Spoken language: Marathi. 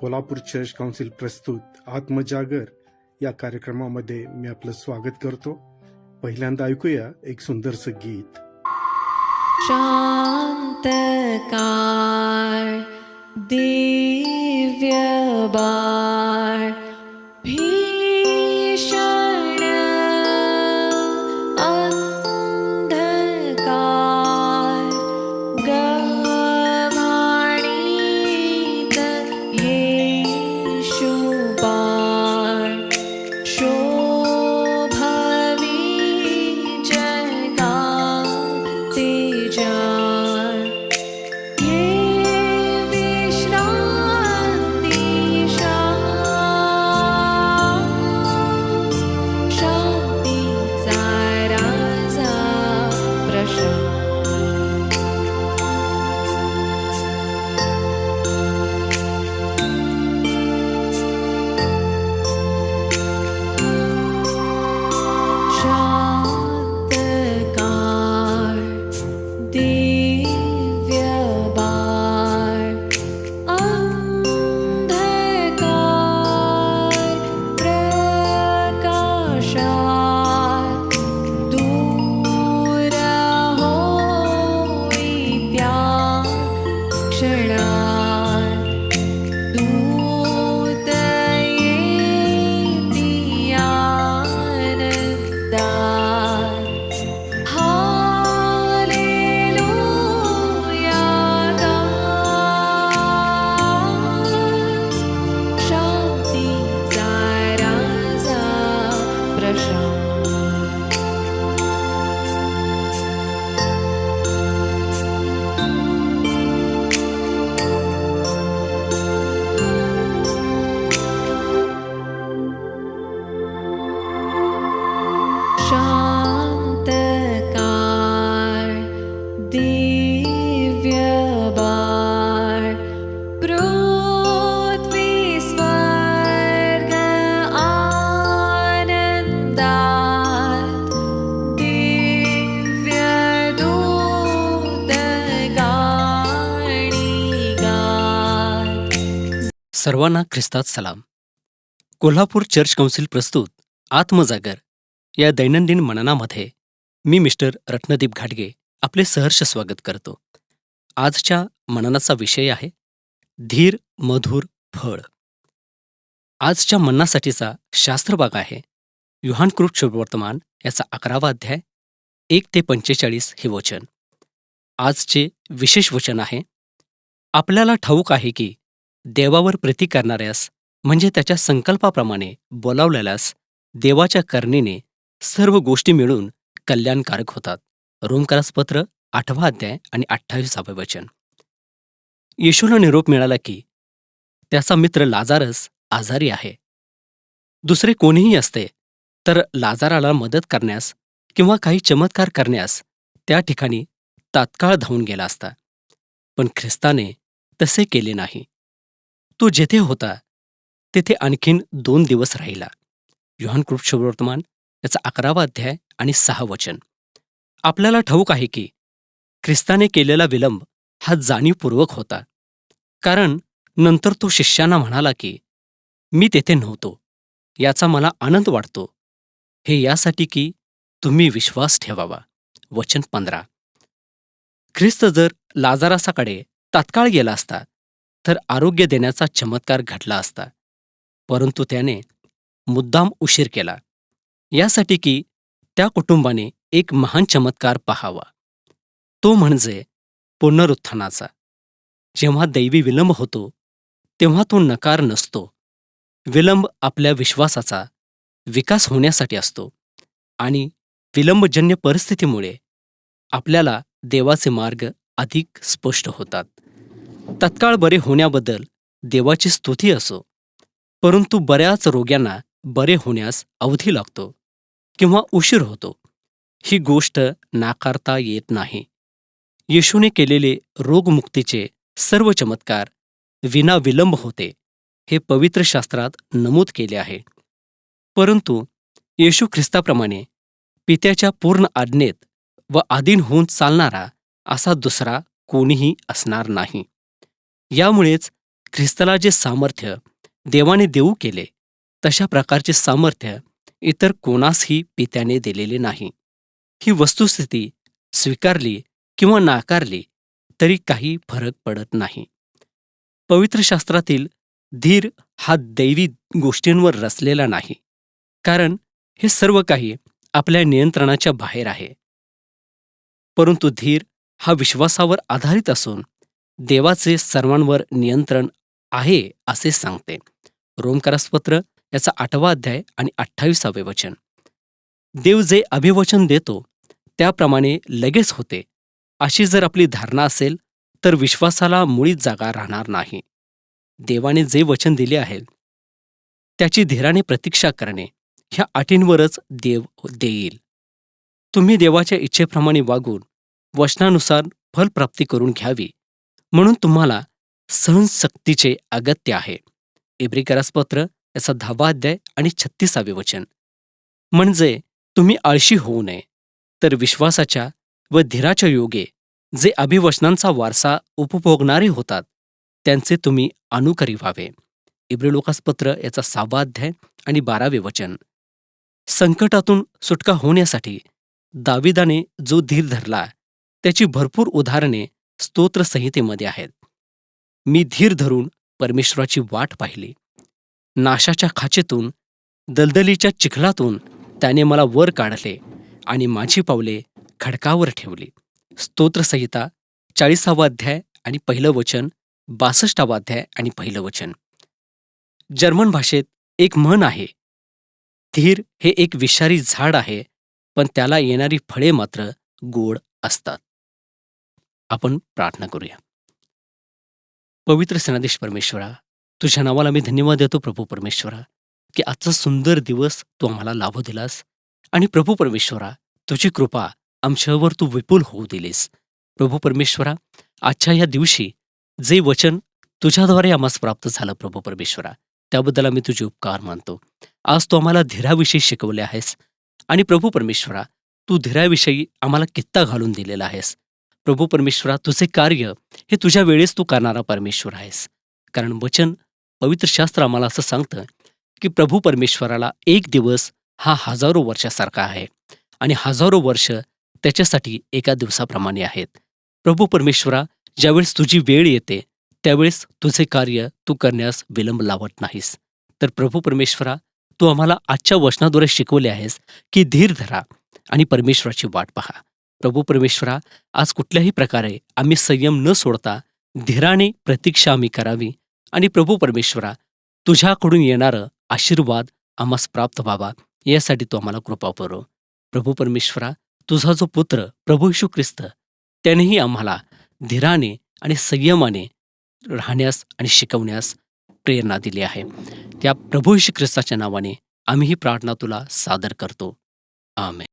कोल्हापूर चर्च काउन्सिल प्रस्तुत आत्मजागर या कार्यक्रमामध्ये मी आपलं स्वागत करतो. पहिल्यांदा ऐकूया एक सुंदरसं गीत. शांतकार दिव्य बाळ भीषण अंधकार गव्हाणीत येशू बाळ शोभवी जगाते जाळ ये विश्रांती शांतीचा राजा प्रशांत. शांतकार दिव्य बाळ अंधकार प्रकाशात दूर होई त्या क्षणात दूत येती आनंदात. हालेलुया गात शांतीचा राजा प्रशांत. शांतकार दिव्य बाळ पृथ्वी स्वर्ग आनंदात दिव्य दूत गाणी गात. सर्वांना ख्रिस्तात सलाम. कोल्हापूर चर्च काउन्सिल प्रस्तुत आत्मजागर या दैनंदिन मननामध्ये मी मिस्टर रत्नदीप घाटगे आपले सहर्ष स्वागत करतो. आजच्या मननाचा विषय आहे धीर मधुर फळ. आजच्या मननासाठीचा शास्त्रभाग आहे योहानकृत शुभवर्तमान याचा 11वा अध्याय 1 ते 45 हे वचन. आजचे विशेष वचन आहे, आपल्याला ठाऊक आहे की देवावर प्रीती करणाऱ्यास म्हणजे त्याच्या संकल्पाप्रमाणे बोलावलेल्यास देवाच्या करणीने सर्व गोष्टी मिळून कल्याणकारक होतात. रोमकरास पत्र 8वा अध्याय आणि 28वे वचन. येशूला निरोप मिळाला की त्याचा मित्र लाजारस आजारी आहे. दुसरे कोणीही असते तर लाजाराला मदत करण्यास किंवा काही चमत्कार करण्यास त्या ठिकाणी तात्काळ धावून गेला असता. पण ख्रिस्ताने तसे केले नाही. तो जेथे होता तेथे आणखीन 2 दिवस राहिला. योहानकृत शुभवर्तमान याचा 11वा अध्याय आणि 6 वचन. आपल्याला ठाऊक आहे की ख्रिस्ताने केलेला विलंब हा जाणीवपूर्वक होता, कारण नंतर तो शिष्यांना म्हणाला की मी तेथे नव्हतो. याचा मला आनंद वाटतो, हे यासाठी की तुम्ही विश्वास ठेवावा. वचन 15. ख्रिस्त जर लाजारासाकडे तात्काळ गेला असता तर आरोग्य देण्याचा चमत्कार घडला असता, परंतु त्याने मुद्दाम उशीर केला यासाठी की त्या कुटुंबाने एक महान चमत्कार पाहावा, तो म्हणजे पुनरुत्थानाचा. जेव्हा दैवी विलंब होतो तेव्हा तो नकार नसतो. विलंब आपल्या विश्वासाचा विकास होण्यासाठी असतो आणि विलंबजन्य परिस्थितीमुळे आपल्याला देवाचे मार्ग अधिक स्पष्ट होतात. तत्काळ बरे होण्याबद्दल देवाची स्तुती असो, परंतु बऱ्याच रोग्यांना बरे होण्यास अवधी लागतो किंवा उशीर होतो. ही गोष्ट नाकारता येत नाही. येशूने केलेले रोगमुक्तीचे सर्व चमत्कार विनाविलंब होते, हे पवित्र शास्त्रात नमूद केले आहे. परंतु येशू ख्रिस्ताप्रमाणे पित्याच्या पूर्ण आज्ञेत व अधीन होऊन चालणारा असा दुसरा कोणीही असणार नाही. यामुळेच ख्रिस्ताला जे सामर्थ्य देवाने देऊ केले तशा प्रकारचे सामर्थ्य इतर कोणासही पित्याने दिलेले नाही. ही वस्तुस्थिती स्वीकारली किंवा नाकारली तरी काही फरक पडत नाही. पवित्र शास्त्रातील धीर हा दैवी गोष्टींवर रचलेला नाही, कारण हे सर्व काही आपल्या नियंत्रणाच्या बाहेर आहे. परंतु धीर हा विश्वासावर आधारित असून देवाचे सर्वांवर नियंत्रण आहे असे सांगते. रोमकरासपत्र याचा 8वा अध्याय आणि 28वे वचन. देव जे अभिवचन देतो त्याप्रमाणे लगेच होते अशी जर आपली धारणा असेल तर विश्वासाला मुळीच जागा राहणार नाही. देवाने जे वचन दिले आहे त्याची धीराने प्रतीक्षा करणे ह्या अटींवरच देव देईल. तुम्ही देवाच्या इच्छेप्रमाणे वागून वचनानुसार फलप्राप्ती करून घ्यावी म्हणून तुम्हाला सहनशक्तीचे अगत्य आहे. इब्रिकरासपत्र याचा 10वा अध्याय आणि 36वे वचन. म्हणजे तुम्ही आळशी होऊ नये, तर विश्वासाच्या व धीराच्या योगे जे अभिवचनांचा वारसा उपभोगणारे होतात त्यांचे तुम्ही अनुकरी व्हावे. इब्रिलोकासपत्र याचा 6वा अध्याय आणि 12वे वचन. संकटातून सुटका होण्यासाठी दाविदाने जो धीर धरला त्याची भरपूर उदाहरणे स्तोत्रसंहितेमध्ये आहेत. मी धीर धरून परमेश्वराची वाट पाहिली. नाशाच्या खाचेतून दलदलीच्या चिखलातून त्याने मला वर काढले आणि माझी पावले खडकावर ठेवली. स्तोत्रसंहिता 40वा अध्याय आणि 1 वचन, 62वा अध्याय आणि 1 वचन. जर्मन भाषेत एक म्हण आहे, धीर हे एक विषारी झाड आहे पण त्याला येणारी फळे मात्र गोड असतात. आपण प्रार्थना करूया. पवित्र सेनाधीश परमेश्वरा, तुझ्या नावाला मी धन्यवाद देतो प्रभू परमेश्वरा, की आजचा सुंदर दिवस तू आम्हाला लाभू दिलास. आणि प्रभू परमेश्वरा, तुझी कृपा आमच्यावर तू विपुल होऊ दिलीस. प्रभू परमेश्वरा, आजच्या या दिवशी जे वचन तुझ्याद्वारे आम्हास प्राप्त झालं प्रभू परमेश्वरा, त्याबद्दल आम्ही तुझे उपकार मानतो. आज तू आम्हाला धीराविषयी शिकवले आहेस आणि प्रभू परमेश्वरा, तू धीराविषयी आम्हाला कित्ता घालून दिलेला आहेस. प्रभू परमेश्वरा, तुझे कार्य हे तुझ्या वेळेस तू करणारा परमेश्वर आहेस. कारण वचन पवित्र शास्त्र आम्हाला असं सांगतं की प्रभू परमेश्वराला एक दिवस हा हजारो वर्षासारखा आहे आणि हजारो वर्ष त्याच्यासाठी एका दिवसाप्रमाणे आहेत. प्रभू परमेश्वरा, ज्यावेळेस तुझी वेळ येते त्यावेळेस तुझे कार्य तू करण्यास विलंब लावत नाहीस. तर प्रभू परमेश्वरा, तू आम्हाला आजच्या वचनाद्वारे शिकवले आहेस की धीर धरा आणि परमेश्वराची वाट पहा. प्रभू परमेश्वरा, आज कुठल्याही प्रकारे आम्ही संयम न सोडता धीराने प्रतीक्षा आम्ही करावी आणि प्रभू परमेश्वरा, तुझ्याकडून येणारं आशीर्वाद आम्हास प्राप्त व्हावा यासाठी तू आम्हाला कृपा पुरव. प्रभू परमेश्वरा, तुझा जो पुत्र प्रभू येशू ख्रिस्त त्यानेही आम्हाला धीराने आणि संयमाने राहण्यास आणि शिकवण्यास प्रेरणा दिली आहे. त्या प्रभू येशू ख्रिस्ताच्या नावाने आम्ही ही प्रार्थना तुला सादर करतो. आमेन.